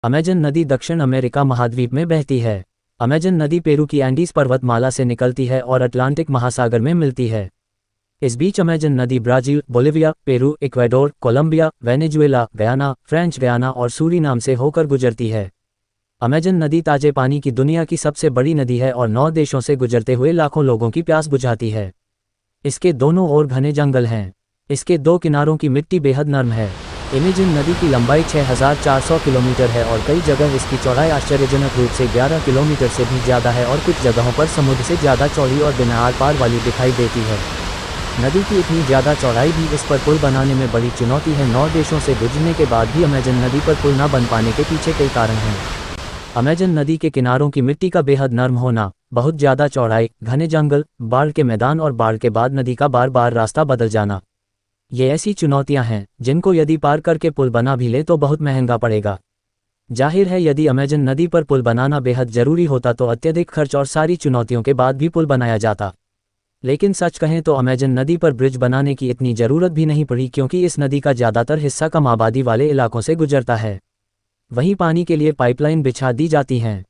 Amazon नदी दक्षिण America महाद्वीप में बहती है। अमेजन नदी पेरू की एंडीज पर्वतमाला से निकलती है और अटलांटिक महासागर में मिलती है। इस बीच अमेजन नदी Brazil, Bolivia, Peru, Ecuador, Colombia, Venezuela, Guyana, French Guiana और सूरीनाम से होकर गुजरती है। अमेजन नदी ताजे पानी की दुनिया की सबसे बड़ी नदी है और 9 देशों से गुजरते हुए लाखों लोगों की प्यास बुझाती है। इसके दोनों ओर घने जंगल हैं। इसके दो किनारों की मिट्टी बेहद नरम है। अमेजन नदी की लंबाई 6400 किलोमीटर है और कई जगह इसकी चौड़ाई आश्चर्यजनक रूप से 11 किलोमीटर से भी ज़्यादा है और कुछ जगहों पर समुद्र से ज़्यादा चौड़ी और बिना आर पार वाली दिखाई देती है। नदी की इतनी ज़्यादा चौड़ाई भी इस पर पुल बनाने में बड़ी चुनौती है। 9 देशों से गुजरने के बाद भी अमेजन नदी पर पुल न बन पाने के पीछे कई कारण हैं। अमेजन नदी के किनारों की मिट्टी का बेहद नरम होना, बहुत ज़्यादा चौड़ाई, घने जंगल, बाढ़ के मैदान और बाढ़ के बाद नदी का बार बार रास्ता बदल जाना, ये ऐसी चुनौतियां हैं जिनको यदि पार करके पुल बना भी ले तो बहुत महंगा पड़ेगा। जाहिर है यदि अमेजन नदी पर पुल बनाना बेहद ज़रूरी होता तो अत्यधिक खर्च और सारी चुनौतियों के बाद भी पुल बनाया जाता। लेकिन सच कहें तो अमेजन नदी पर ब्रिज बनाने की इतनी ज़रूरत भी नहीं पड़ी, क्योंकि इस नदी का ज़्यादातर हिस्सा कम आबादी वाले इलाकों से गुजरता है। वहीं पानी के लिए पाइपलाइन बिछा दी जाती हैं।